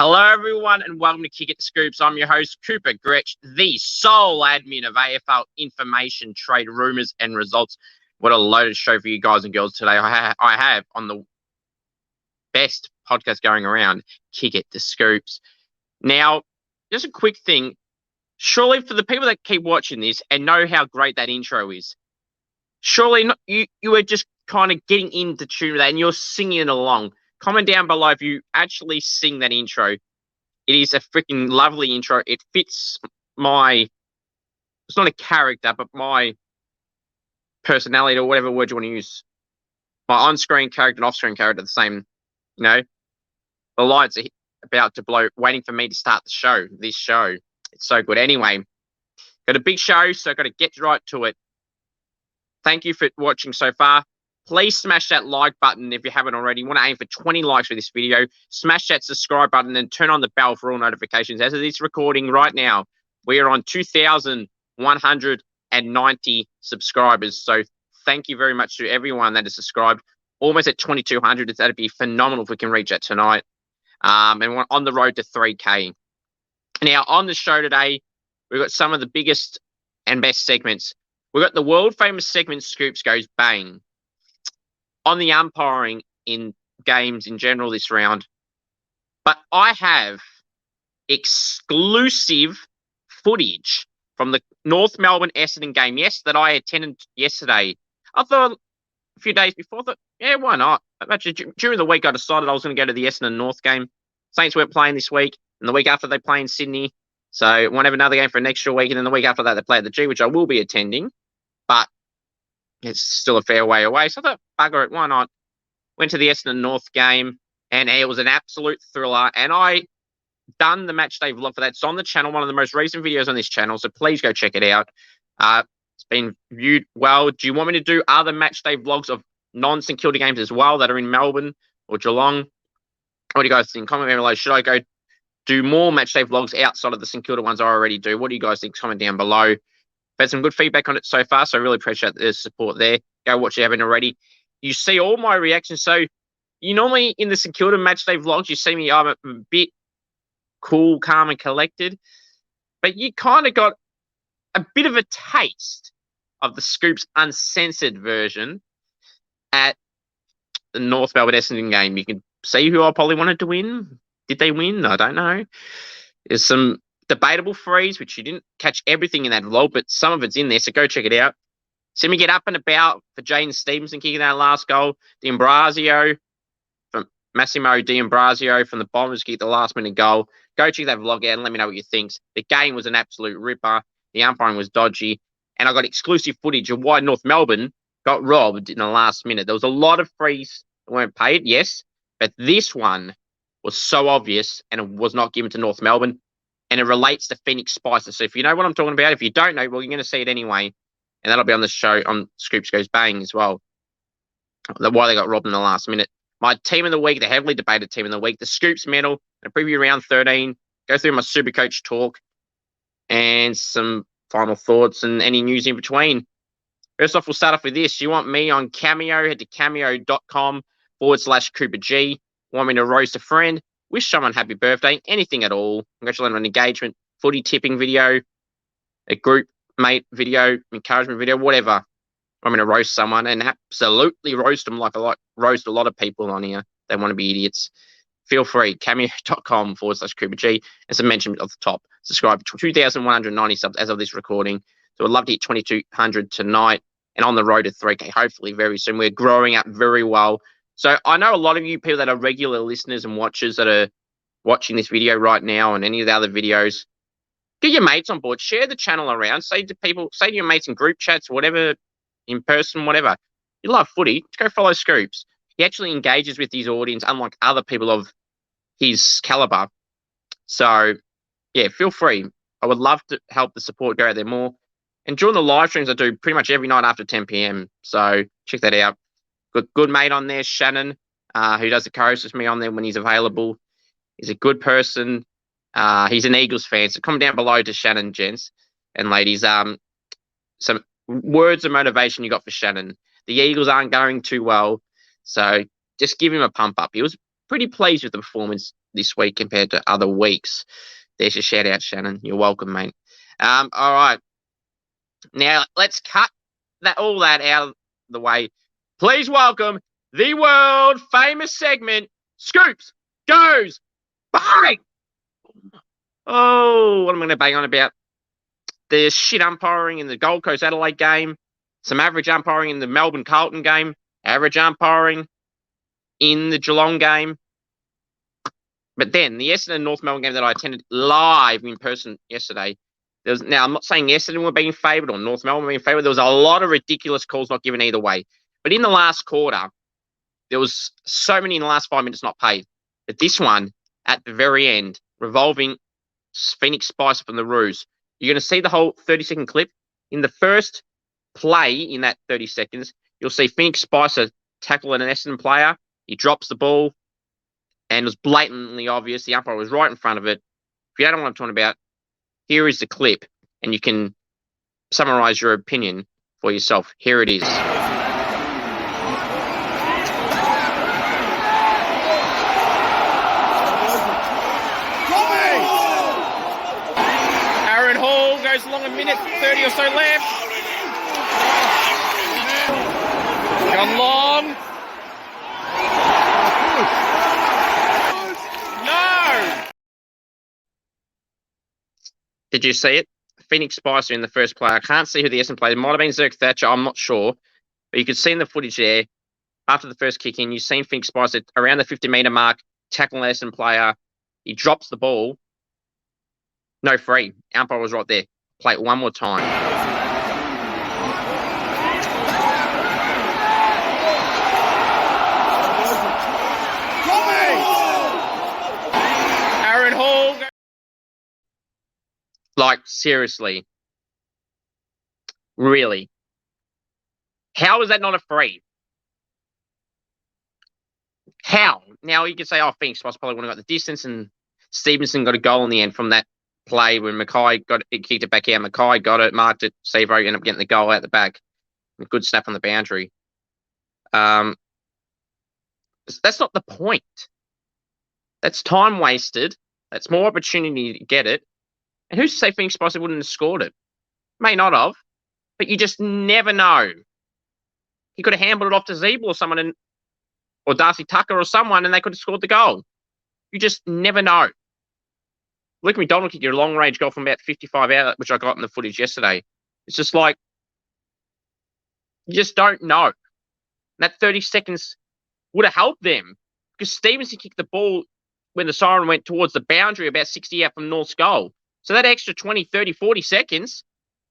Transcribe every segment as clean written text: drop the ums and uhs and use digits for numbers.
Hello, everyone, and welcome to Kick It to Scoops. I'm your host, Cooper Gretsch, the sole admin of AFL information, trade rumors, and results. What a loaded show for you guys and girls today. I have on the best podcast going around, Kick It to Scoops. Now, just a quick thing. Surely, for the people that keep watching this and know how great that intro is, surely not, you are just kind of getting into tune with that and you're singing it along. Comment down below if you actually sing that intro. It is a freaking lovely intro. It fits it's not a character, but my personality or whatever word you want to use. My on-screen character and off-screen character are the same, The lights are about to blow, waiting for me to start this show. It's so good. Anyway, got a big show, so got to get right to it. Thank you for watching so far. Please smash that like button if you haven't already. You want to aim for 20 likes for this video. Smash that subscribe button and turn on the bell for all notifications. As of this recording right now, we are on 2,190 subscribers. So thank you very much to everyone that is subscribed. Almost at 2,200. That'd be phenomenal if we can reach that tonight. And we're on the road to 3K. Now, on the show today, we've got some of the biggest and best segments. We've got the world-famous segment, Scoops Goes Bang. On the umpiring in games in general this round. But I have exclusive footage from the North Melbourne Essendon game, that I attended yesterday. I thought a few days before, yeah, why not? Actually, during the week, I decided I was going to go to the Essendon North game. Saints weren't playing this week, and the week after they play in Sydney. So won't have another game for an extra week, and then the week after that they play at the G, which I will be attending. But it's still a fair way away. So I thought, bugger it, why not? Went to the Essendon North game, and it was an absolute thriller. And I done the match day vlog for that. It's on the channel, one of the most recent videos on this channel. So please go check it out. It's been viewed well. Do you want me to do other match day vlogs of non-St Kilda games as well that are in Melbourne or Geelong? What do you guys think? Comment down below. Should I go do more match day vlogs outside of the St Kilda ones I already do? What do you guys think? Comment down below. I've had some good feedback on it so far, so I really appreciate the support there. Go watch it if you haven't already. You see all my reactions. So you normally, in the St Kilda matchday vlogs, you see me, I'm a bit cool, calm, and collected. But you kind of got a bit of a taste of the Scoops uncensored version at the North Melbourne Essendon game. You can see who I probably wanted to win. Did they win? I don't know. There's some debatable freeze, which you didn't catch everything in that vlog, but some of it's in there, so go check it out. See me get up and about for Jaden Stevenson kicking that last goal. D'Ambrosio from Massimo D'Ambrosio from the Bombers kicked the last minute goal. Go check that vlog out and let me know what you think. The game was an absolute ripper. The umpiring was dodgy. And I got exclusive footage of why North Melbourne got robbed in the last minute. There was a lot of frees that weren't paid, yes, but this one was so obvious and it was not given to North Melbourne. And it relates to Phoenix Spicer. So if you know what I'm talking about, if you don't know, well, you're going to see it anyway. And that'll be on the show on Scoops Goes Bang as well. Why they got robbed in the last minute. My team of the week, the heavily debated team of the week, the Scoops medal, a preview round 13. Go through my Supercoach talk and some final thoughts and any news in between. First off, we'll start off with this. You want me on Cameo? Head to cameo.com/Cooper G. Want me to roast a friend? Wish someone happy birthday, anything at all. Congratulate on an engagement, footy tipping video, a group mate video, encouragement video, whatever. I'm going to roast someone and absolutely roast them like I roast a lot of people on here. They want to be idiots. Feel free. Cameo.com/Cooper G. As I mentioned at the top, subscribe to 2,190 subs as of this recording. So I'd love to hit 2,200 tonight and on the road to 3K, hopefully very soon. We're growing up very well. So I know a lot of you people that are regular listeners and watchers that are watching this video right now and any of the other videos, get your mates on board, share the channel around, say to your mates in group chats, whatever, in person, whatever. You love footy, go follow Scoops. He actually engages with his audience, unlike other people of his caliber. So, yeah, feel free. I would love to help the support go out there more. And during the live streams, I do pretty much every night after 10 p.m. So check that out. Good mate on there, Shannon, who does the co-host with me on there when he's available. He's a good person. He's an Eagles fan. So comment down below to Shannon, gents and ladies. Some words of motivation you got for Shannon. The Eagles aren't going too well, so just give him a pump up. He was pretty pleased with the performance this week compared to other weeks. There's your shout out, Shannon. You're welcome, mate. All right. Now let's cut all that out of the way. Please welcome the world famous segment, Scoops Goes Bang! Oh, what am I going to bang on about? There's shit umpiring in the Gold Coast Adelaide game, some average umpiring in the Melbourne Carlton game, average umpiring in the Geelong game. But then the Essendon North Melbourne game that I attended live in person yesterday, now I'm not saying Essendon were being favoured or North Melbourne were being favoured. There was a lot of ridiculous calls not given either way. But in the last quarter, there was so many in the last 5 minutes not paid. But this one, at the very end, revolving Phoenix Spicer from the Roos, you're going to see the whole 30-second clip. In the first play in that 30 seconds, you'll see Phoenix Spicer tackle an Essendon player. He drops the ball, and it was blatantly obvious. The umpire was right in front of it. If you don't know what I'm talking about, here is the clip, and you can summarise your opinion for yourself. Here it is. Aaron Hall goes along a minute 30 or so left. Gone long. No! Did you see it? Phoenix Spicer in the first play. I can't see who the Essendon player. It might have been Zerk Thatcher. I'm not sure. But you could see in the footage there, after the first kick in, you've seen Phoenix Spicer around the 50-metre mark, tackling an Essendon player. He drops the ball. No free. Umpire was right there. Play it one more time. Aaron Hall. Like, seriously. Really. How is that not a free? How? Now you can say, oh, Phoenix Spicer probably wouldn't have got the distance, and Stevenson got a goal in the end from that play when Mackay kicked it back out. Mackay got it, marked it. Sevo ended up getting the goal out the back. A good snap on the boundary. That's not the point. That's time wasted. That's more opportunity to get it. And who's to say Phoenix Spicer wouldn't have scored it? May not have, but you just never know. He could have handled it off to Zeeble or someone, or Darcy Tucker or someone, and they could have scored the goal. You just never know. Luke McDonald kicked a long-range goal from about 55 out, which I got in the footage yesterday. It's just like, you just don't know. And that 30 seconds would have helped them, because Stevenson kicked the ball when the siren went towards the boundary about 60 out from North's goal. So that extra 20, 30, 40 seconds,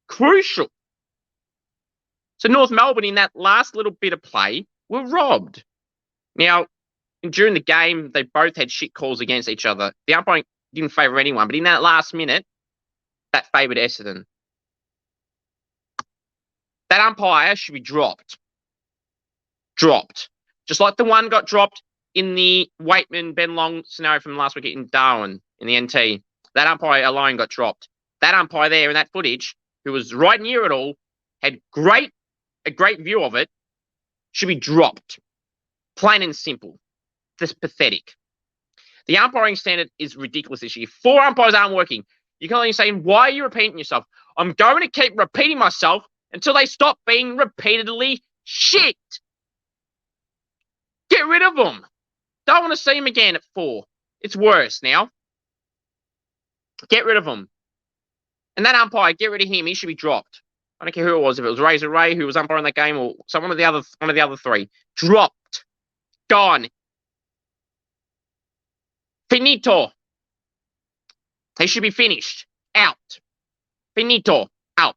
crucial. So North Melbourne, in that last little bit of play, were robbed. Now, during the game, they both had shit calls against each other. The umpiring didn't favour anyone, but in that last minute, that favoured Essendon. That umpire should be dropped. Dropped. Just like the one got dropped in the Waitman-Ben Long scenario from last week in Darwin, in the NT. That umpire alone got dropped. That umpire there in that footage, who was right near it all, had a great view of it, should be dropped. Plain and simple. That's pathetic. The umpiring standard is ridiculous this year. 4 umpires aren't working. You can only say, why are you repeating yourself? I'm going to keep repeating myself until they stop being repeatedly shit. Get rid of them. Don't want to see them again at 4. It's worse now. Get rid of them. And that umpire, get rid of him. He should be dropped. I don't care who it was. If it was Razor Ray who was umpiring that game, or one of the other 3. Dropped. Gone. Finito. He should be finished. Out. Finito. Out.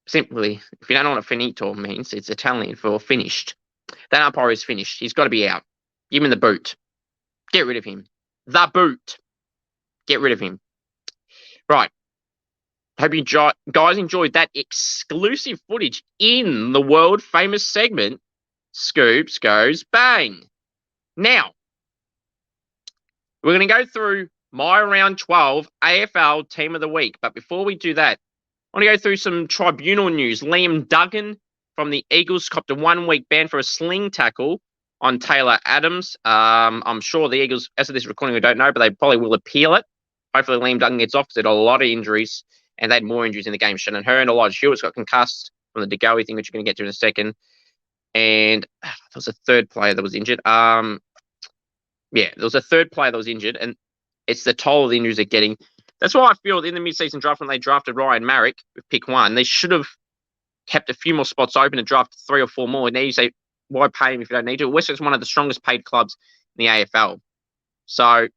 Simply, if you don't know what a finito means, it's Italian for finished. That umpire is finished. He's got to be out. Give him the boot. Get rid of him. The boot. Get rid of him. Right. Hope you guys enjoyed that exclusive footage in the world famous segment, Scoops Goes Bang. Now, we're going to go through my round 12 AFL Team of the Week. But before we do that, I want to go through some Tribunal news. Liam Duggan from the Eagles copped a 1-week ban for a sling tackle on Taylor Adams. I'm sure the Eagles, as of this recording, we don't know, but they probably will appeal it. Hopefully Liam Duggan gets off because they had a lot of injuries, and they had more injuries in the game. Shannon Hearn, Elijah Hewitt's got concussed from the De Goey thing, which you're going to get to in a second. And there was a third player that was injured. There was a third player that was injured, and it's the toll of the injuries they're getting. That's why I feel in the mid-season draft when they drafted Ryan Marrick with pick 1, they should have kept a few more spots open and drafted 3 or 4 more. Now you say, why pay him if you don't need to? West Coast's one of the strongest paid clubs in the AFL. So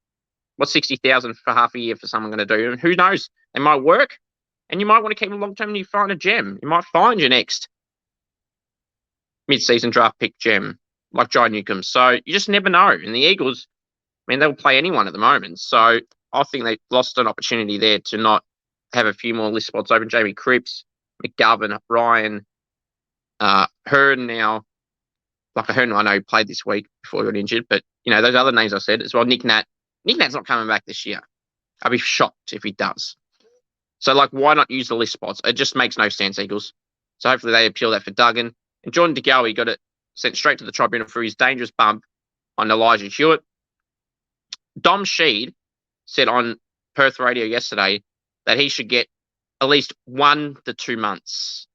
what's 60,000 for half a year for someone going to do? And who knows? They might work, and you might want to keep them long term and you find a gem. You might find your next mid-season draft pick gem like John Newcomb. So you just never know. And the Eagles, I mean, they'll play anyone at the moment. So I think they lost an opportunity there to not have a few more list spots open. Jamie Cripps, McGovern, Ryan, Hearn now. Like Hearn, I know played this week before he got injured, but those other names I said as well. Nick Nat. Nick Nat's not coming back this year. I'd be shocked if he does. So why not use the list spots? It just makes no sense, Eagles. So hopefully they appeal that for Duggan. And Jordan De Goey got it sent straight to the tribunal for his dangerous bump on Elijah Hewitt. Dom Sheed said on Perth Radio yesterday that he should get at least 1 to 2 months.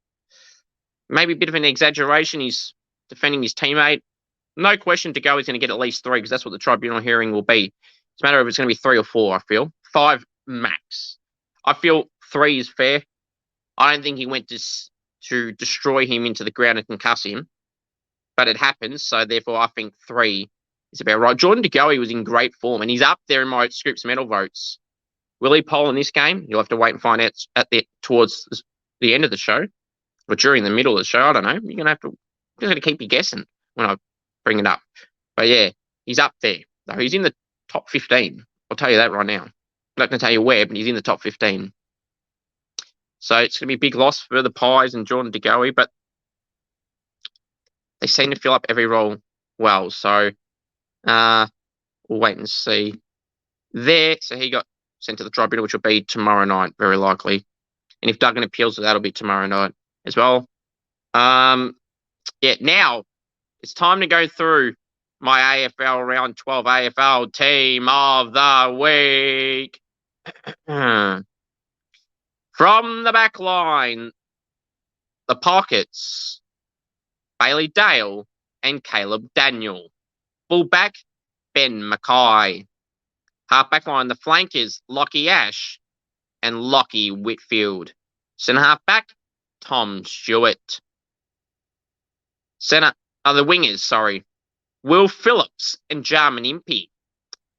Maybe a bit of an exaggeration. He's defending his teammate. No question De Goey's going to get at least 3 because that's what the tribunal hearing will be. It's a matter of it's going to be 3 or 4, I feel. 5 max. I feel 3 is fair. I don't think he went to destroy him into the ground and concuss him. But it happens, so therefore I think 3 is about right. Jordan De Goey was in great form, and he's up there in my Scoops medal votes. Will he poll in this game? You'll have to wait and find out towards the end of the show, or during the middle of the show. I don't know. You're going to keep you guessing when I bring it up. But yeah, he's up there. So he's in the top 15. I'll tell you that right now. I'm not going to tell you where, but he's in the top 15. So it's going to be a big loss for the Pies and Jordan De Goey, but they seem to fill up every role well. So we'll wait and see there. So he got sent to the tribunal, which will be tomorrow night, very likely. And if Duggan appeals, that'll be tomorrow night as well. Now it's time to go through my AFL round 12 AFL team of the week. From the back line, the Pockets, Bailey Dale and Caleb Daniel. Fullback, Ben Mackay. Half-back line, the flankers, Lockie Ash and Lockie Whitfield. Centre half-back, Tom Stewart. The wingers, Will Phillips and Jarman Impey.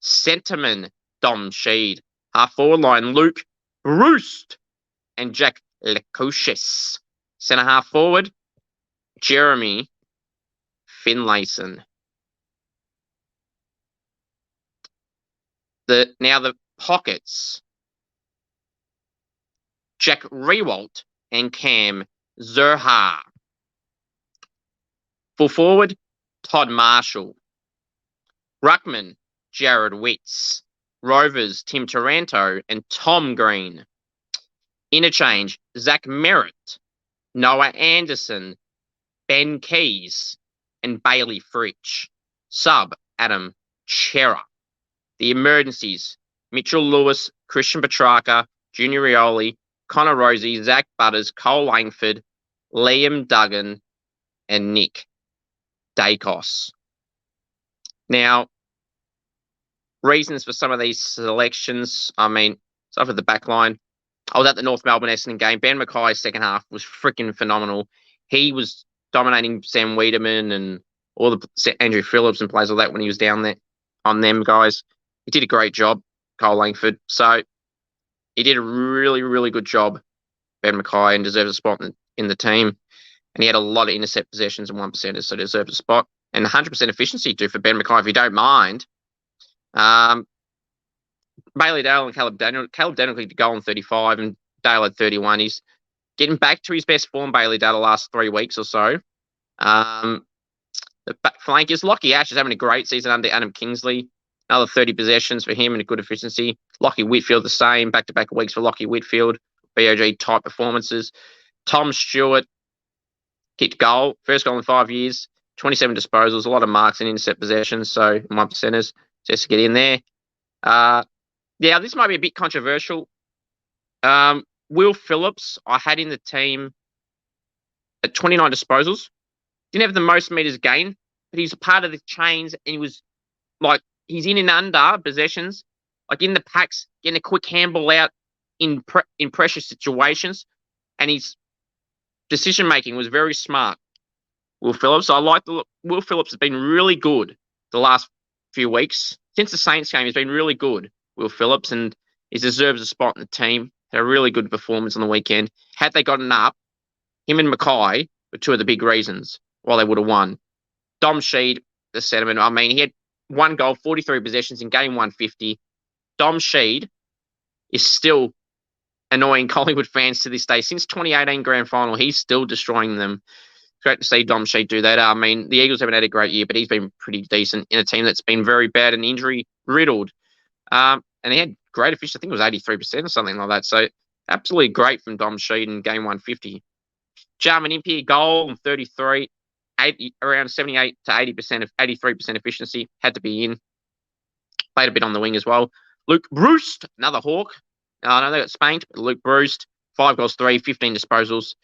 Centreman, Dom Sheed. Half-forward line, Luke Roost and Jack Lecouches. Centre half-forward, Jeremy Finlayson. The Pockets, Jack Rewalt and Cam Zerha. Full forward, Todd Marshall. Ruckman, Jared Witts. Rovers, Tim Taranto and Tom Green. Interchange, Zach Merritt, Noah Anderson, Ben Keys and Bailey Fritsch. Sub, Adam Chera. The emergencies, Mitchell Lewis, Christian Petrarca, Junior Rioli, Connor Rosie, Zach Butters, Cole Langford, Liam Duggan, and Nick Dacos. Now, reasons for some of these selections, start with the back line. I was at the North Melbourne Essendon game. Ben Mackay's second half was freaking phenomenal. He was dominating Sam Wiedemann and all the Andrew Phillips and players like that when he was down there on them guys. He did a great job, Cole Langford. So he did a really, really good job, Ben Mackay, and deserves a spot in the team. And he had a lot of intercept possessions and 1%ers, so deserves a spot. And 100% efficiency too for Ben Mackay, if you don't mind. Bailey Dale and Caleb Daniel. Caleb Daniel could go on 35 and Dale had 31. He's getting back to his best form, Bailey Dale, the last 3 weeks or so. The back flankers, Lockie Ash is having a great season under Adam Kingsley. Another 30 possessions for him and a good efficiency. Lockie Whitfield the same, back-to-back weeks for Lockie Whitfield. BOG-type performances. Tom Stewart kicked goal, first goal in 5 years. 27 disposals, a lot of marks and intercept possessions, so 1%ers just to get in there. Yeah, this might be a bit controversial. Will Phillips, I had in the team at 29 disposals. Didn't have the most meters gained, but he's a part of the chains, and he was like, he's in and under possessions, like in the packs, getting a quick handball out in pressure situations, and his decision making was very smart. Will Phillips, I like the look. Will Phillips has been really good the last few weeks. Since the Saints game, he's been really good, Will Phillips, and he deserves a spot in the team. Had a really good performance on the weekend. Had they gotten up, him and Mackay were two of the big reasons why they would have won. Dom Sheed, the sentiment, I mean, he had 1 goal, 43 possessions in game 150. Dom Sheed is still annoying Collingwood fans to this day. Since 2018 grand final, he's still destroying them. Great to see Dom Sheed do that. I mean, the Eagles haven't had a great year, but he's been pretty decent in a team that's been very bad and injury riddled. And he had great efficiency. I think it was 83% or something like that. So absolutely great from Dom Sheed in game 150. Jarman Impey, goal and 33, around 78 to 80% of 83% efficiency. Had to be in. Played a bit on the wing as well. Luke Bruce, another Hawk. I know they got spanked, but Luke Bruce, 5 goals, 15 disposals.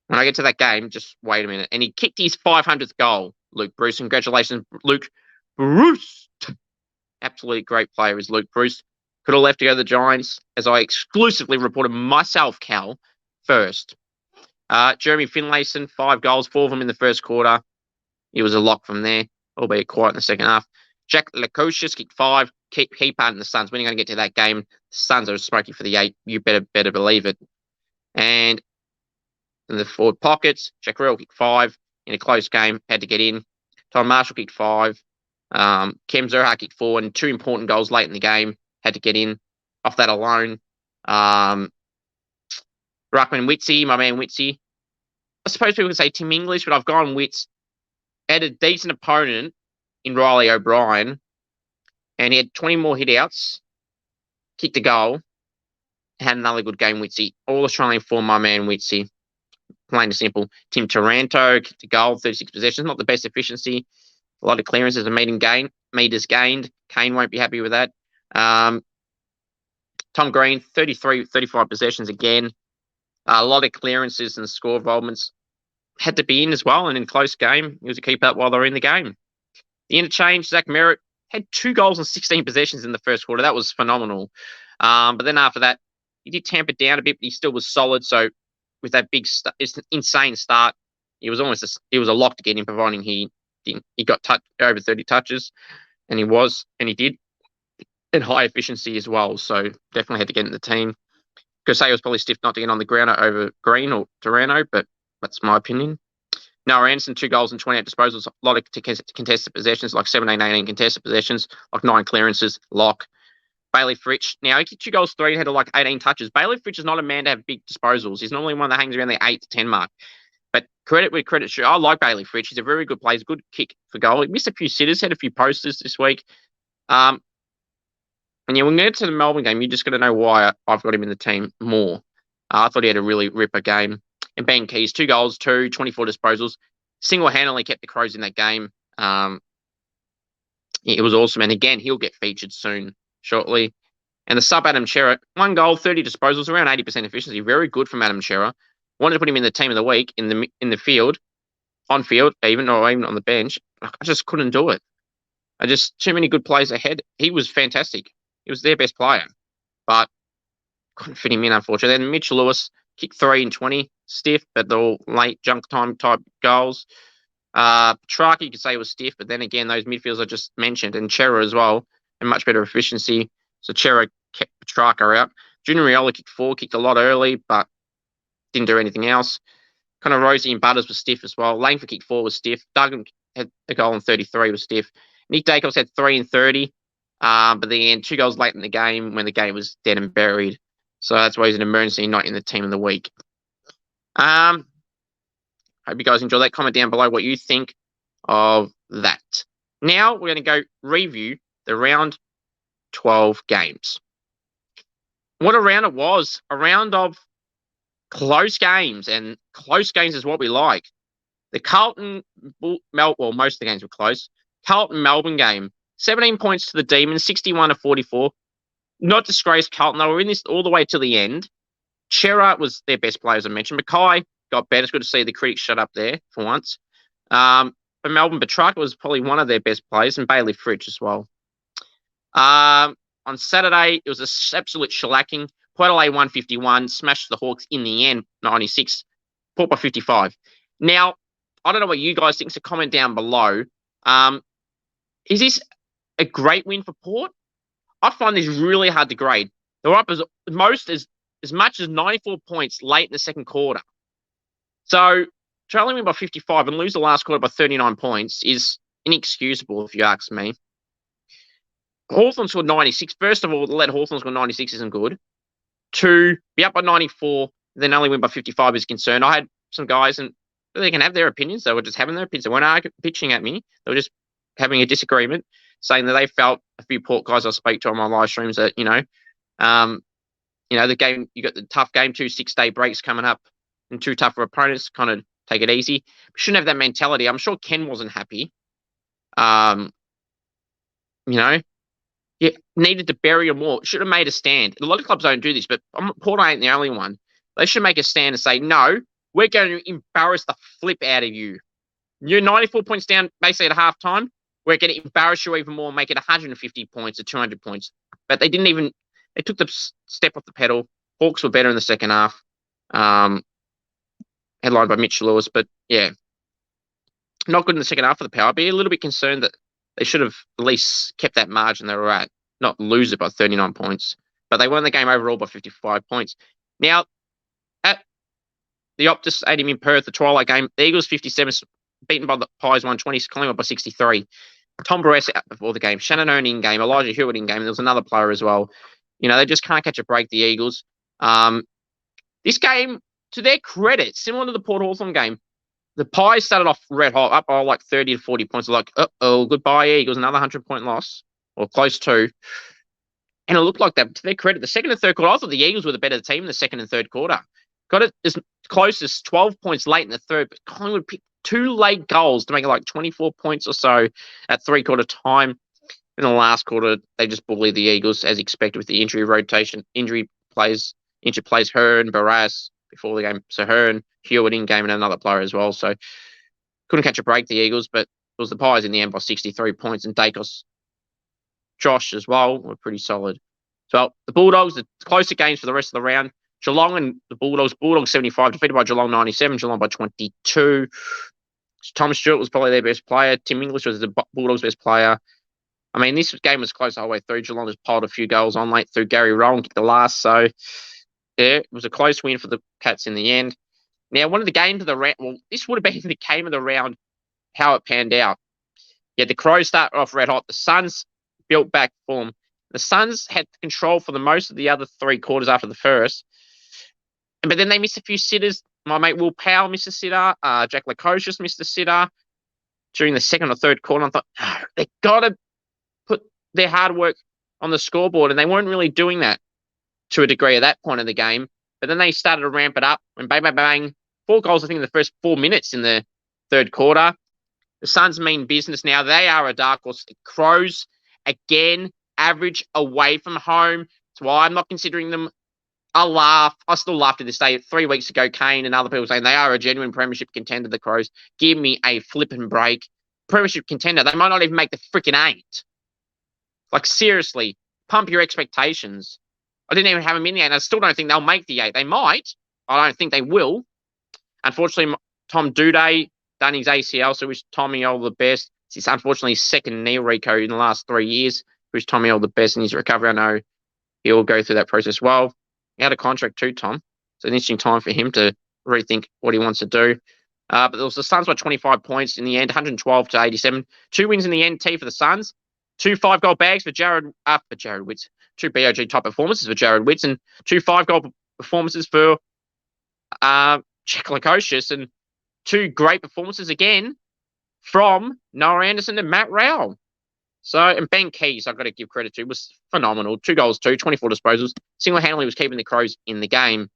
When I get to that game, just wait a minute. And he kicked his 500th goal, Luke Bruce. Congratulations, Luke Bruce. Absolutely great player is Luke Bruce. Could have left to go to the Giants, as I exclusively reported myself, Cal, first. Jeremy Finlayson, 5 goals, 4 of them in the first quarter. He was a lock from there, albeit quiet in the second half. Jack Lukosius kicked 5. Key part in the Suns. When you're going to get to that game, the Suns are smoking for the 8. You better believe it. And in the forward pockets, Jack Rell kicked 5 in a close game, had to get in. Tom Marshall kicked 5. Kem Zerha kicked 4, and 2 important goals late in the game, had to get in off that alone. Ruckman Witsy, my man Witsy. I suppose people could say Tim English, but I've gone Wits. Had a decent opponent in Riley O'Brien, and he had 20 more hit-outs, kicked a goal, had another good game, Witsy. All Australian for my man Witsy. Plain and simple. Tim Taranto kicked a goal, 36 possessions. Not the best efficiency. A lot of clearances and meters gained. Kane won't be happy with that. Tom Green, 35 possessions again. A lot of clearances and score involvements. Had to be in as well, and in close game, he was a keep up while they were in the game. The interchange, Zach Merritt had 2 goals and 16 possessions in the first quarter. That was phenomenal. But then after that, he did tamp it down a bit, but he still was solid. So with that big, insane start, it was a lock to get in, providing he got over 30 touches, and he did, and high efficiency as well. So definitely had to get in the team. Could say it was probably stiff not to get on the ground over Green or Taranto, but that's my opinion. Noah Anderson, 2 goals and 28 disposals. A lot of contested possessions, like 17, 18 contested possessions, like 9 clearances, lock. Bailey Fritsch. Now, he kicked 2 goals, 3, had like 18 touches. Bailey Fritsch is not a man to have big disposals. He's normally one that hangs around the 8 to 10 mark. But credit where credit's due. I like Bailey Fritsch. He's a very good player. He's a good kick for goal. He missed a few sitters, had a few posters this week. And yeah, when we get to the Melbourne game, you're just going to know why I've got him in the team more. I thought he had a really ripper game. And Ben Keys, 2 goals, 24 disposals. Single-handedly kept the Crows in that game. It was awesome. And again, he'll get featured soon, shortly. And the sub Adam Chera, 1 goal, 30 disposals, around 80% efficiency. Very good from Adam Chera. Wanted to put him in the team of the week in the field, on field, even on the bench. I just couldn't do it. Too many good plays ahead. He was fantastic. He was their best player, but couldn't fit him in, unfortunately. Then Mitch Lewis kicked 3 and 20, stiff, but they're all late junk time type goals. Petrarca, you could say, was stiff, but then again, those midfielders I just mentioned, and Chera as well, and much better efficiency. So Chera kept Petrarca out. Junior Riola kicked 4, kicked a lot early, but didn't do anything else. Kind of Rosie and Butters was stiff as well. Langford kicked 4, was stiff. Duggan had a goal in 33, was stiff. Nick Dacos had 3 and 30, but then 2 goals late in the game when the game was dead and buried. So that's why he's an emergency, not in the team of the week. Hope you guys enjoy that. Comment down below what you think of that. Now we're going to go review the round 12 games. What a round it was. A round of close games, and close games is what we like. The most of the games were close. Carlton-Melbourne game, 17 points to the Demons, 61-44. Not disgraced Carlton. They were in this all the way to the end. Chera was their best player, as I mentioned. Mackay got better. It's good to see the critics shut up there for once. For Melbourne, Petrarca was probably one of their best players, and Bailey Fritsch as well. On Saturday, it was an absolute shellacking. Port Adelaide 151, smashed the Hawks in the end, 96. Port by 55. Now, I don't know what you guys think, so comment down below. Is this a great win for Port? I find this really hard to grade. They're up as much as 94 points late in the second quarter. So, trailing win by 55 and lose the last quarter by 39 points is inexcusable, if you ask me. Hawthorn scored 96. First of all, to let Hawthorn score 96 isn't good. To be up by 94, then only win by 55 is concerned. I had some guys, and they can have their opinions. They were just having their opinions. They weren't pitching at me. They were just having a disagreement, saying that they felt, a few Port guys I spoke to on my live streams, that, the game, you got the tough game, 2 6-day breaks coming up, and 2 tougher opponents, kind of take it easy. We shouldn't have that mentality. I'm sure Ken wasn't happy. You needed to bury them more. Should have made a stand. A lot of clubs don't do this, but Port ain't the only one. They should make a stand and say, no, we're going to embarrass the flip out of you. You're 94 points down basically at halftime. We're going to embarrass you even more and make it 150 points or 200 points. But they took the step off the pedal. Hawks were better in the second half. Headlined by Mitch Lewis. But yeah, not good in the second half of the Power. I'd be a little bit concerned that they should have at least kept that margin they were at, not lose it by 39 points. But they won the game overall by 55 points. Now, at the Optus Stadium in Perth, the twilight game, the Eagles 57, beaten by the Pies 120, Collingwood by 63. Tom Barres out before the game, Shannon Hurn in game, Elijah Hewitt in game, and there was another player as well. They just can't catch a break, the Eagles. This game, to their credit, similar to the Port Hawthorn game, the Pies started off red hot, up by like 30 to 40 points. Like, goodbye, Eagles, another 100-point loss, or close to. And it looked like that. But to their credit, the second and third quarter, I thought the Eagles were the better team in the second and third quarter. Got it as close as 12 points late in the third, but Collingwood picked 2 late goals to make it like 24 points or so at three-quarter time. In the last quarter, they just bullied the Eagles, as expected, with the injury rotation. Injured plays Hearn, Barras before the game. So Hearn, Hewitt in game, and another player as well. So couldn't catch a break, the Eagles, but it was the Pies in the end by 63 points, and Dacos, Josh as well were pretty solid. So the Bulldogs, the closer games for the rest of the round. Geelong and the Bulldogs 75, defeated by Geelong 97, Geelong by 22. Tom Stewart was probably their best player. Tim English was the Bulldogs' best player. I mean, this game was close the whole way through. Geelong just piled a few goals on late through Gary Rowan, kicked the last. So, yeah, it was a close win for the Cats in the end. Now, one of the games of the round, this would have been the game of the round, how it panned out. Yeah, the Crows start off red hot. The Suns built back form. The Suns had control for the most of the other 3 quarters after the first. But then they missed a few sitters. My mate Will Powell missed a sitter. Jack Lacroix just missed a sitter during the second or third quarter. I thought, they've got to put their hard work on the scoreboard, and they weren't really doing that to a degree at that point of the game. But then they started to ramp it up, and bang, bang, bang. 4 goals, I think, in the first 4 minutes in the third quarter. The Suns mean business now. They are a dark horse. The Crows, again, average away from home. That's why I'm not considering them a laugh. I still laughed to this day. 3 weeks ago, Kane and other people saying they are a genuine premiership contender, the Crows. Give me a flipping break. Premiership contender. They might not even make the freaking 8. Like, seriously, pump your expectations. I didn't even have them in the 8. I still don't think they'll make the 8. They might. I don't think they will. Unfortunately, Tom Duday done his ACL, so wish Tommy all the best. It's unfortunately his second knee reco in the last 3 years. Wish Tommy all the best in his recovery. I know he'll go through that process well. He had a contract too, Tom. It's an interesting time for him to rethink what he wants to do. But there was the Suns by 25 points in the end, 112 to 87. 2 wins in the end, T for the Suns. 2 5-goal bags for Jared Witts. 2 BOG type performances for Jared Witts, and 2 5-goal performances for Jack Lacocious, and 2 great performances again from Noah Anderson and Matt Rowell. So, and Ben Keys, I've got to give credit to, was phenomenal. 2 goals, 24 disposals. Single-handedly was keeping the Crows in the game.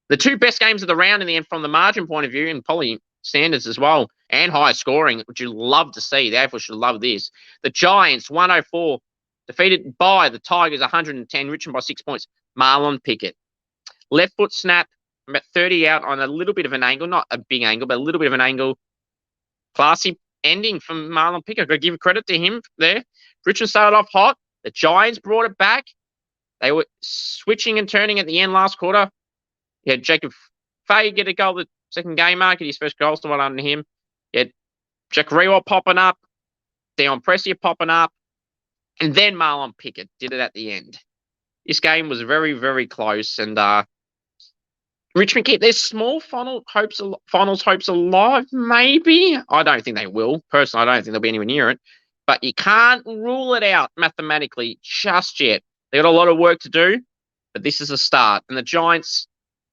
The 2 best games of the round in the end from the margin point of view, and probably standards as well, and high scoring, which you love to see. The AFL should love this. The Giants, 104, defeated by the Tigers, 110, Richmond by 6 points. Marlon Pickett. Left foot snap, about 30 out on a little bit of an angle, not a big angle, but a little bit of an angle. Classy ending from Marlon Pickett. I've got to give credit to him there. Richmond started off hot. The Giants brought it back. They were switching and turning at the end last quarter. You had Jacob Fay get a goal the second game mark, his first goal, so well under him. You had Jack Rewalt popping up, Dion Prestia popping up, and then Marlon Pickett did it at the end. This game was very, very close, and Richmond keep their small finals hopes alive, maybe. I don't think they will. Personally, I don't think they'll be anywhere near it. But you can't rule it out mathematically just yet. They got a lot of work to do, but this is a start. And the Giants,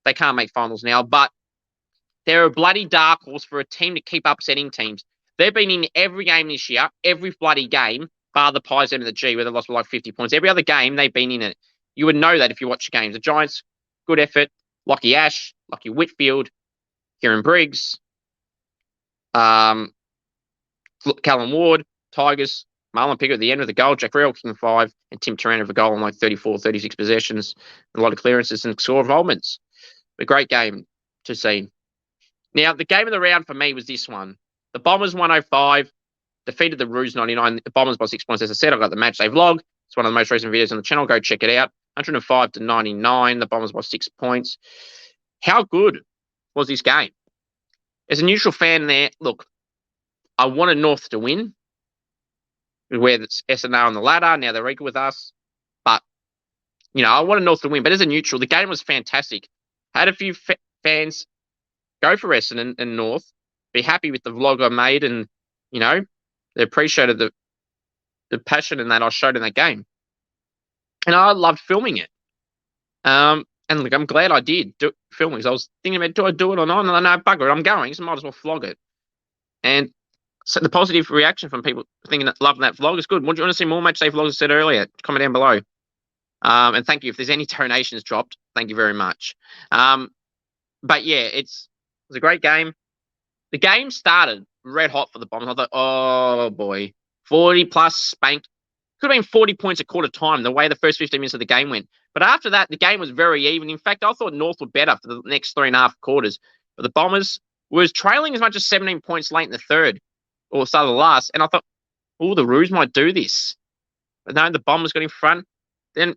they can't make finals now, but they're a bloody dark horse for a team to keep upsetting teams. They've been in every game this year, every bloody game, bar the Pies and the G, where they lost by like 50 points. Every other game, they've been in it. You would know that if you watch the games. The Giants, good effort. Lockie Ash, Lockie Whitfield, Kieran Briggs, Callum Ward, Tigers, Marlon Pickett at the end of the goal, Jack Reel kicking 5, and Tim Taran of a goal on like 34, 36 possessions, a lot of clearances and score involvements. A great game to see. Now, the game of the round for me was this one. The Bombers 105 defeated the Roos 99. The Bombers by 6 points. As I said, I've got the match day vlog. It's one of the most recent videos on the channel. Go check it out. 105 to 99. The Bombers by 6 points. How good was this game? As a neutral fan there, look, I wanted North to win. Where it's SNR on the ladder. Now they're equal with us. But, I wanted North to win. But as a neutral, the game was fantastic. Had a few fans go for Essendon and North. Be happy with the vlog I made. And, they appreciated the passion and that I showed in that game. And I loved filming it. And look, I'm glad I did film it because I was thinking about, do I do it or not? And I know, bugger it, I'm going, so I might as well vlog it. And so the positive reaction from people thinking that loving that vlog is good. Would you want to see more match day vlogs? I said earlier, comment down below. And thank you. If there's any donations dropped, thank you very much. But yeah, it was a great game. The game started red hot for the Bombers. I thought, oh boy, 40 plus spank. Could have been 40 points a quarter time, the way the first 15 minutes of the game went. But after that, the game was very even. In fact, I thought North were better for the next 3.5 quarters. But the Bombers was trailing as much as 17 points late in the third or start of the last. And I thought, the Roos might do this. But no, the Bombers got in front. Then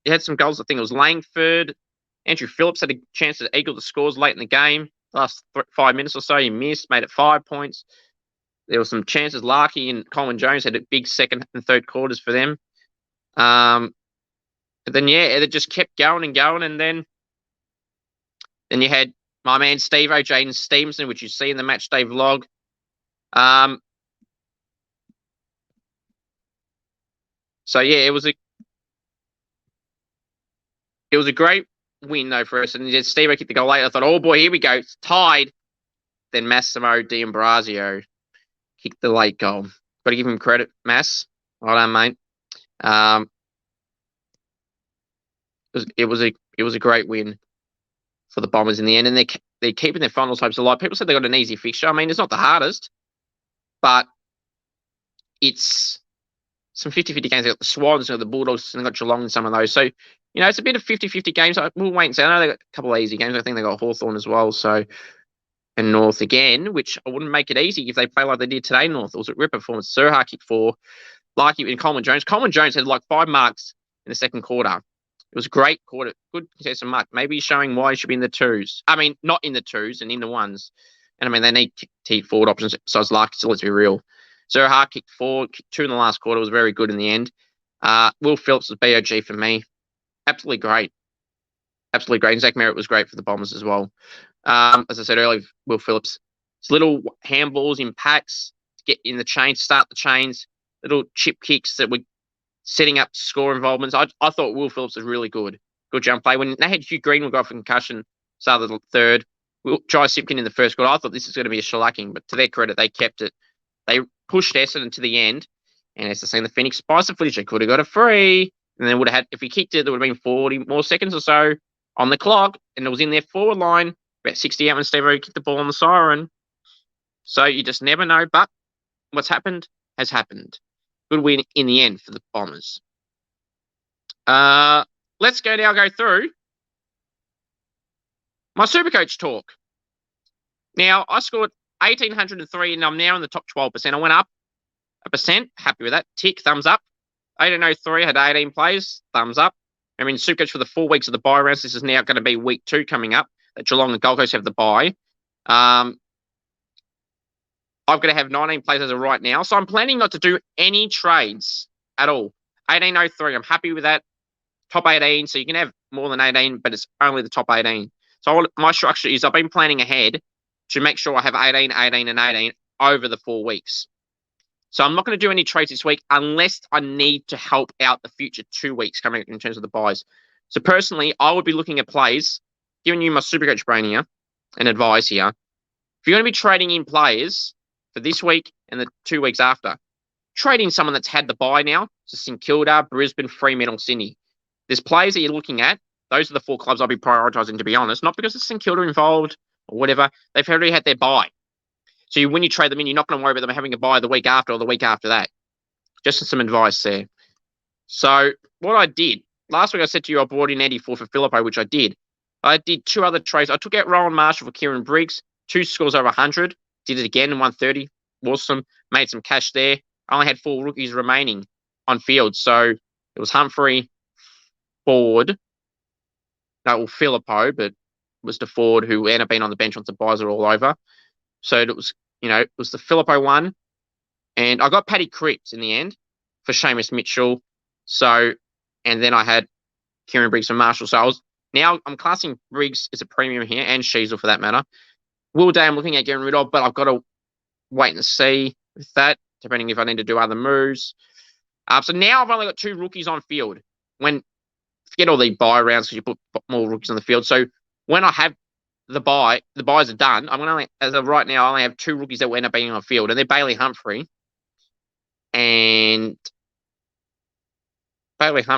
you had some goals. I think it was Langford. Andrew Phillips had a chance to equal the scores late in the game. Last 5 minutes or so, he missed, made it 5 points. There were some chances. Larkey and Colin Jones had a big second and third quarters for them. But then, it just kept going and going. And then you had my man Steve-O, Jaden Stevenson, which you see in the match day vlog. So, it was a great win, though, for us. And Steve-O kicked the goal late. I thought, oh, boy, here we go. It's tied. Then Massimo D'Ambrosio kicked the late goal. Got to give him credit, Mass. Well done, mate. It was a great win for the Bombers in the end, and they're keeping their finals hopes alive. People said they got an easy fixture. I mean, it's not the hardest, but it's some 50-50 games. They got the Swans, the Bulldogs, and they got Geelong in some of those. So, it's a bit of 50-50 games. We'll wait and see. I know they got a couple of easy games. I think they got Hawthorn as well. So, and North again, which I wouldn't make it easy if they play like they did today. North, it was a rip performance. Surha kicked 4, Larkey and Coleman Jones. Coleman Jones had like 5 marks in the second quarter. It was a great quarter. Good contested mark. Maybe he's showing why he should be in the 2s. I mean, not in the 2s and in the 1s. And I mean, they need to forward options besides Larkey, so let's be real. Surha kicked 4, kicked 2 in the last quarter. It was very good in the end. Will Phillips was BOG for me. Absolutely great. Absolutely great. And Zach Merritt was great for the Bombers as well. As I said earlier, Will Phillips, his little handballs in packs to get in the chains, start the chains, little chip kicks that were setting up score involvements. I thought Will Phillips was really good. Good jump play. When they had Hugh Greenwood go off a concussion, start of the third, Jai Simpkin in the first quarter, I thought this was going to be a shellacking, but to their credit, they kept it. They pushed Essendon to the end, and as I say in the Phoenix Spicer footage, they could have got a free, and they would have had, if he kicked it, there would have been 40 more seconds or so on the clock, and it was in their forward line, about 60 out when Steve-O kicked the ball on the siren. So you just never know. But what's happened has happened. Good win in the end for the Bombers. Let's go through my Supercoach talk. Now, I scored 1,803 and I'm now in the top 12%. I went up a percent. Happy with that. Tick, thumbs up. 1,803 had 18 plays. Thumbs up. I mean, Supercoach for the 4 weeks of the bye rounds. This is now going to be week 2 coming up. That Geelong and Gold Coast have the bye. I've got to have 19 plays as of right now. So I'm planning not to do any trades at all. 1,803. I'm happy with that. Top 18. So you can have more than 18, but it's only the top 18. So my structure is I've been planning ahead to make sure I have 18, 18, and 18 over the 4 weeks. So I'm not going to do any trades this week unless I need to help out the future 2 weeks coming in terms of the buys. So personally, I would be looking at plays, giving you my Supercoach brain here and advice here. If you're going to be trading in players for this week and the 2 weeks after, trade in someone that's had the buy now. So St Kilda, Brisbane, Fremantle, Sydney. There's players that you're looking at. Those are the 4 clubs I'll be prioritising, to be honest. Not because it's St Kilda involved or whatever. They've already had their buy. So when you trade them in, you're not going to worry about them having a buy the week after or the week after that. Just some advice there. So what I did, last week I said to you I brought in Eddie for Filippo, which I did. I did 2 other trades. I took out Rowan Marshall for Kieran Briggs. 2 scores over 100. Did it again in 130. Awesome. Made some cash there. I only had 4 rookies remaining on field. So it was Humphrey, Ford. No, Filippo, but it was the Ford who ended up being on the bench once the buys are all over. So it was, it was the Filippo one. And I got Paddy Cripps in the end for Seamus Mitchell. So, and then I had Kieran Briggs for Marshall. So I'm classing Briggs as a premium here and Sheasel for that matter. Will Day I'm looking at getting rid of, but I've got to wait and see with that, depending if I need to do other moves. So now I've only got 2 rookies on field. Forget all the buy rounds because you put more rookies on the field. So when I have the buys are done. I'm going to as of right now, I only have 2 rookies that will end up being on field, and they're Bailey Humphrey and Eddie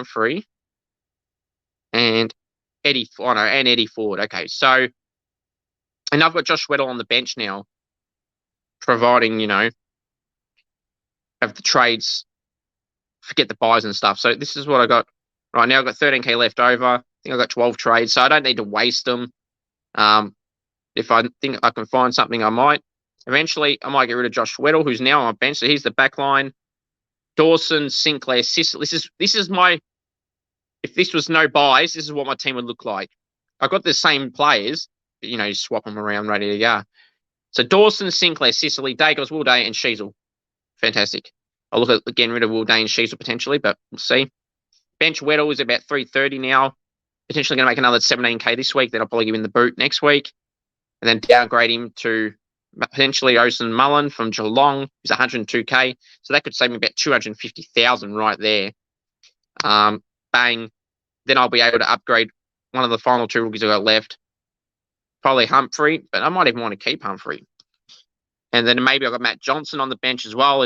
Ford. Okay, so and I've got Josh Weddle on the bench now, providing of the trades. Forget the buys and stuff. So this is what I got right now. I've got 13k left over. I think I've got 12 trades, so I don't need to waste them. If I think I can find something, I might. Eventually, I might get rid of Josh Weddle, who's now on my bench. So here's the back line. Dawson, Sinclair, Sicily. This is my... If this was no buys, this is what my team would look like. I've got the same players, but, you swap them around, ready to go. So Dawson, Sinclair, Sicily, Dacos, Will Day, and Sheasel. Fantastic. I'll look at getting rid of Will Day and Sheasel potentially, but we'll see. Bench Weddle is about 330 now. Potentially going to make another 17k this week. Then I'll probably give him the boot next week. And then downgrade him to potentially Osen Mullen from Geelong. He's 102k. So that could save me about 250,000 right there. Bang. Then I'll be able to upgrade one of the final 2 rookies I got left. Probably Humphrey, but I might even want to keep Humphrey. And then maybe I've got Matt Johnson on the bench as well.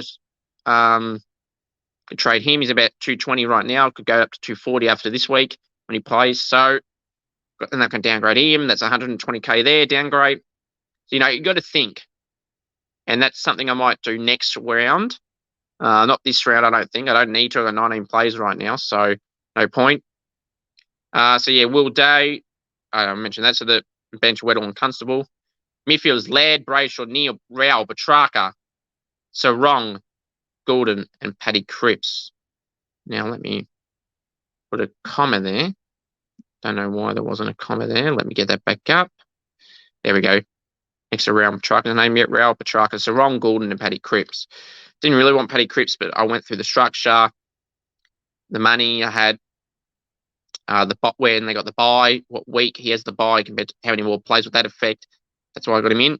Could trade him. He's about 220 right now. Could go up to 240 after this week when he plays. So, and I can downgrade him. That's 120k there, downgrade. So, you got to think. And that's something I might do next round. Not this round, I don't think. I don't need to. I've got 19 plays right now, so no point. So, yeah, Will Day. I mentioned that. So, the bench, Weddle and Constable. Midfield's Laird, Brayshaw, Neil, Rowell, Petrarca, Sarong, Gordon, and Paddy Cripps. Now, let me put a comma there. Don't know why there wasn't a comma there. Let me get that back up. There we go. Next to Rowell Petrarca's name yet. Rowell, Petrarca, Sarong, Gordon, and Paddy Cripps. Didn't really want Paddy Cripps, but I went through the structure, the money I had, the bot when they got the buy, what week he has the buy compared to how many more plays with that effect. That's why I got him in.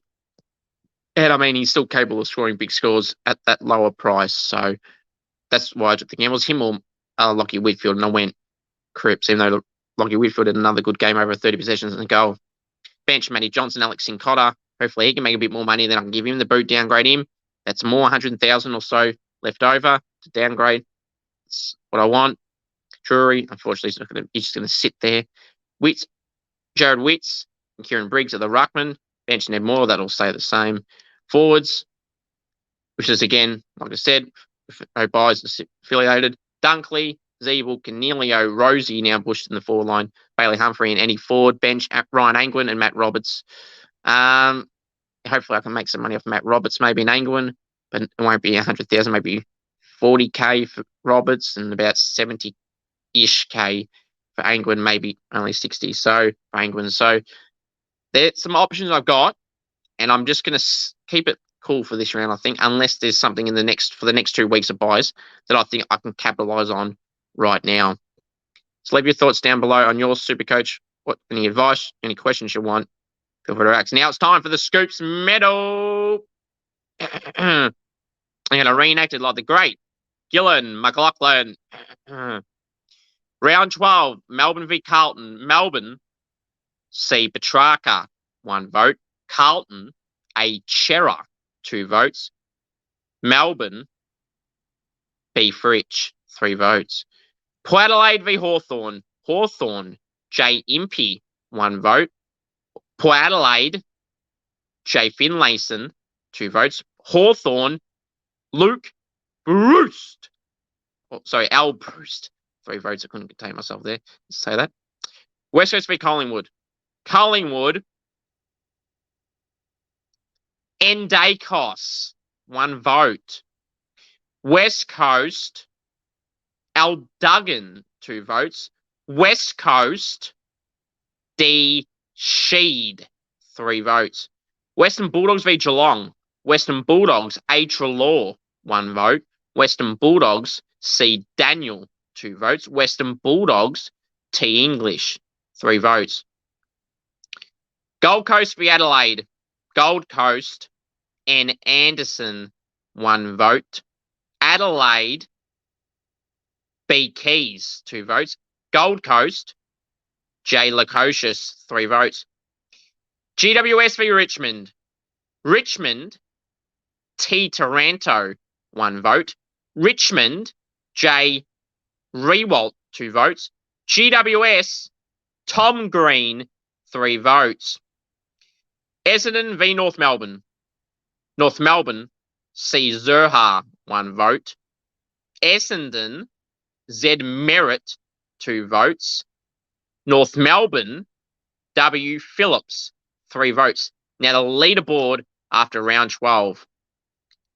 And I mean, he's still capable of scoring big scores at that lower price. So that's why I took the gamble. It was him or Lockie Whitfield, and I went Cripps, even though Lockie Whitfield had another good game over 30 possessions and a goal. Bench Matty Johnson, Alex Sincotta. Hopefully he can make a bit more money, then I can give him the boot, downgrade him. That's more 100,000 or so left over to downgrade. That's what I want. Drury, unfortunately, he's just going to sit there. Jared Witts and Kieran Briggs are the ruckman. Bench Ned Moore, that'll stay the same. Forwards, which is, again, like I said, O'Byes is affiliated. Dunkley, Zeeble, Canelio, Rosie now pushed in the forward line. Bailey Humphrey and Eddie Ford. Bench, Ryan Angwin and Matt Roberts. Hopefully I can make some money off Matt Roberts, maybe in Angwin, but it won't be 100,000, maybe 40K for Roberts and about 70-ish K for Angwin, maybe only 60 so for Angwin. So there's some options I've got, and I'm just going to keep it cool for this round, I think, unless there's something in the next 2 weeks of buys that I think I can capitalize on right now. So leave your thoughts down below on your Supercoach. Any advice, any questions you want, feel free to ask. Now it's time for the Scoops medal. I'm going to reenact it like the great Gillen McLaughlin. Round 12, Melbourne v Carlton. Melbourne, C. Petrarca, 1 vote. Carlton, A. Chera, 2 votes. Melbourne, B. Fritsch, 3 votes. Port Adelaide v Hawthorn. Hawthorn, J. Impey, 1 vote. Port Adelaide, J. Finlayson, 2 votes. Hawthorn, Luke Bruce. Al Bruce, 3 votes. I couldn't contain myself there. Let's say that. West Coast v Collingwood. Collingwood, Ndakos, 1 vote. West Coast, Al Duggan, 2 votes. West Coast, D. Sheed, 3 votes. Western Bulldogs v Geelong. Western Bulldogs, A. Trelaw, 1 vote. Western Bulldogs, C. Daniel, 2 votes. Western Bulldogs, T. English, 3 votes. Gold Coast v Adelaide. Gold Coast, N. Anderson, 1 vote. Adelaide, B. Keys, 2 votes. Gold Coast, J. Lukosius, 3 votes. GWS v Richmond. Richmond, T. Taranto, 1 vote. Richmond, J. Rewalt, 2 votes. GWS, Tom Green, 3 votes. Essendon v North Melbourne. North Melbourne, C. Zerha, 1 vote. Essendon, Z. Merritt, 2 votes. North Melbourne, W. Phillips, 3 votes. Now the leaderboard after round 12.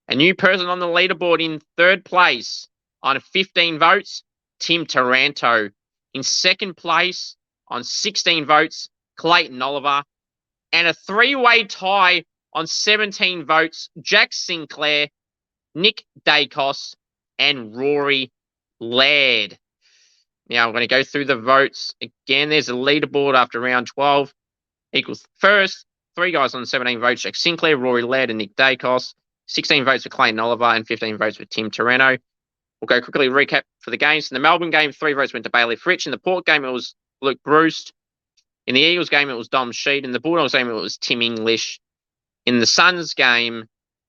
A new person on the leaderboard in 3rd place on 15 votes, Tim Taranto. In 2nd place on 16 votes, Clayton Oliver. And a 3-way tie on 17 votes, Jack Sinclair, Nick Dacos, and Rory Laird. Now I'm going to go through the votes. Again, there's a leaderboard after round 12. Equals first, 3 guys on 17 votes, Jack Sinclair, Rory Laird, and Nick Dacos. 16 votes for Clayton Oliver and 15 votes for Tim Taranto. We'll go quickly recap for the games. In the Melbourne game, 3 votes went to Bailey Fritsch. In the Port game, it was Luke Bruce. In the Eagles game, it was Dom Sheed. In the Bulldogs game, it was Tim English. In the Suns game,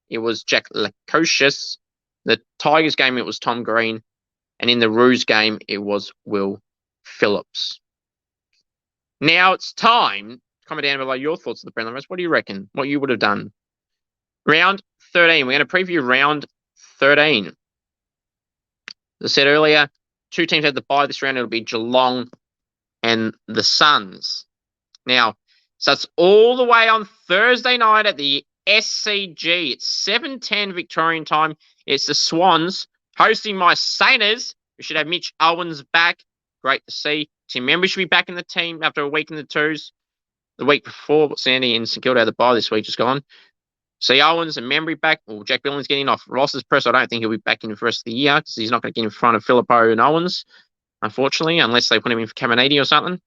it was Jack Lukosius. The Tigers game, it was Tom Green. And in the Roos game, it was Will Phillips. Now it's time. Comment down below your thoughts of the preliminary. What do you reckon? What you would have done? Round 13. We're going to preview round 13. As I said earlier, 2 teams had the bye this round. It'll be Geelong and the Suns. Now, so it's all the way on Thursday night at the SCG. It's 7:10 Victorian time. It's the Swans hosting my Sainers. We should have Mitch Owens back. Great to see. Tim Membry should be back in the team after a week in the twos. The week before, Sandy and St Kilda had the bye this week, just gone. See Owens and Membry back. Well, Jack Billings getting off Ross's press. I don't think he'll be back in for the rest of the year because he's not going to get in front of Filippo and Owens, unfortunately, unless they put him in for Caminiti or something.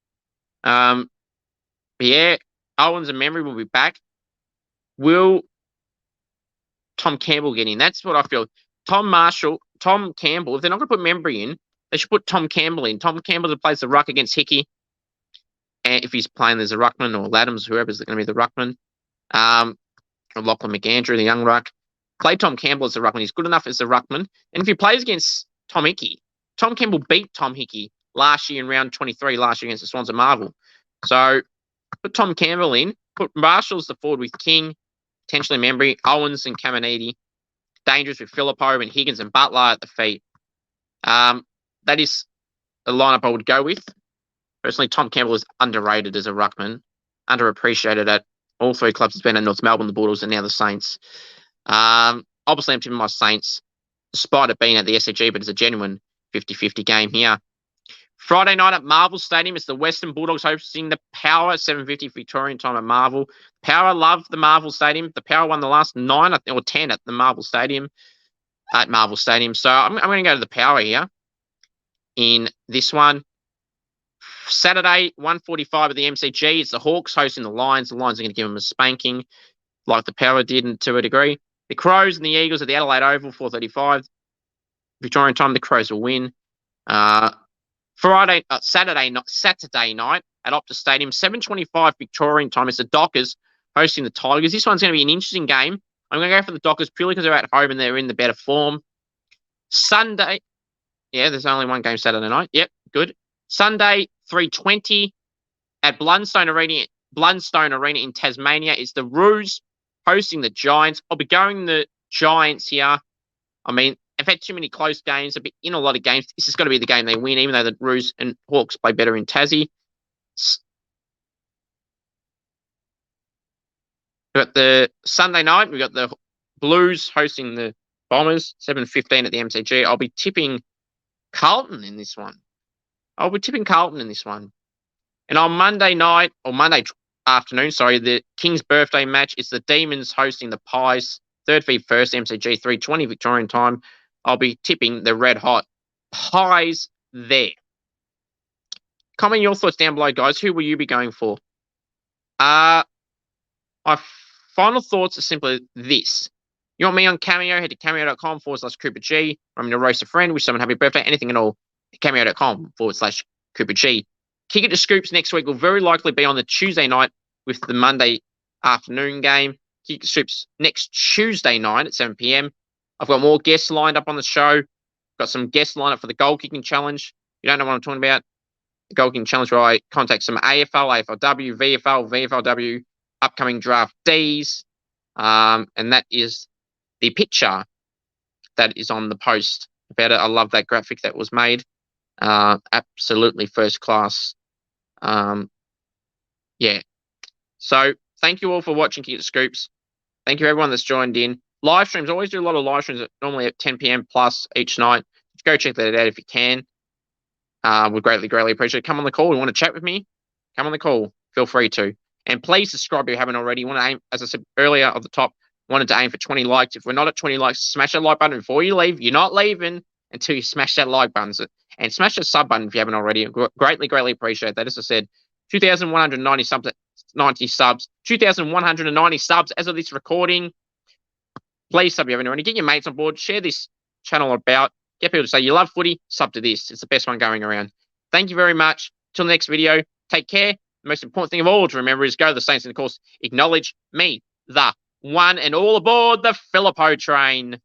But yeah, Owens and Membry will be back. Will Tom Campbell get in? That's what I feel. Tom Campbell, if they're not going to put Membry in, they should put Tom Campbell in. Tom Campbell plays the ruck against Hickey. And if he's playing, there's a ruckman or Laddams, whoever's going to be the ruckman. Or Lachlan McAndrew, the young ruck. Play Tom Campbell as the ruckman. He's good enough as the ruckman. And if he plays against Tom Hickey, Tom Campbell beat Tom Hickey last year in round 23, last year against the Swans of Marvel. So put Tom Campbell in. Put Marshall as the forward with King, potentially Membry, Owens and Caminiti. Dangerous with Filippo and Higgins and Butler at the feet. That is the lineup I would go with. Personally, Tom Campbell is underrated as a ruckman, underappreciated at all three clubs. He's been at North Melbourne, the Bulldogs, and now the Saints. Obviously, I'm tipping my Saints, despite it being at the SCG, but it's a genuine 50-50 game here. Friday night at Marvel Stadium, it's the Western Bulldogs hosting the Power, 7:50 Victorian time at Marvel. Power love the Marvel Stadium. The Power won the last 9 or 10 at the Marvel Stadium. So I'm going to go to the Power here in this one. Saturday, 1:45 at the MCG. It's the Hawks hosting the Lions. The Lions are going to give them a spanking like the Power did to a degree. The Crows and the Eagles at the Adelaide Oval, 4:35 Victorian time. The Crows will win. Saturday night at Optus Stadium, 7:25 Victorian time. It's the Dockers hosting the Tigers. This one's going to be an interesting game. I'm going to go for the Dockers purely because they're at home and they're in the better form. Sunday, there's only one game Saturday night. Yep, good. Sunday, 3:20 at Blundstone Arena in Tasmania. It's the Roos hosting the Giants. I'll be going the Giants here. I mean, I've had too many close games. I've been in a lot of games. This is going to be the game they win, even though the Roos and Hawks play better in Tassie. We've got the Sunday night. We've got the Blues hosting the Bombers, 7:15 at the MCG. I'll be tipping Carlton in this one. And on Monday afternoon, the King's birthday match, it's the Demons hosting the Pies, 3rd v 1st MCG, 3:20 Victorian time. I'll be tipping the Red Hot Pies there. Comment your thoughts down below, guys. Who will you be going for? My final thoughts are simply this. You want me on Cameo? Head to cameo.com/CooperG. I'm going to roast a friend, wish someone happy birthday, anything at all. Cameo.com/CooperG. Kick it to Scoops next week will very likely be on the Tuesday night with the Monday afternoon game. Kick it to Scoops next Tuesday night at 7 p.m. I've got more guests lined up on the show. Got some guests lined up for the goal kicking challenge. You don't know what I'm talking about? The goal kicking challenge where I contact some AFL, AFLW, VFL, VFLW, upcoming draftees. And that is the picture that is on the post about it. I love that graphic that was made. Absolutely first class. So thank you all for watching Kick It to Scoops. Thank you everyone that's joined in. Live streams, always do a lot of live streams normally at 10 p.m. plus each night. Go check that out if you can. We'd greatly appreciate it. Come on the call. You want to chat with me? Come on the call. Feel free to. And please subscribe if you haven't already. You want to aim, as I said earlier at the top, wanted to aim for 20 likes. If we're not at 20 likes, smash that like button before you leave. You're not leaving until you smash that like button. And smash the sub button if you haven't already. Greatly appreciate that. As I said, 2,190 subs, 2,190 subs as of this recording. Please sub if you haven't already. Get your mates on board. Share this channel about. Get people to say you love footy. Sub to this. It's the best one going around. Thank you very much. Till the next video. Take care. The most important thing of all to remember is go to the Saints and, of course, acknowledge me, the one and all aboard the Filippo train.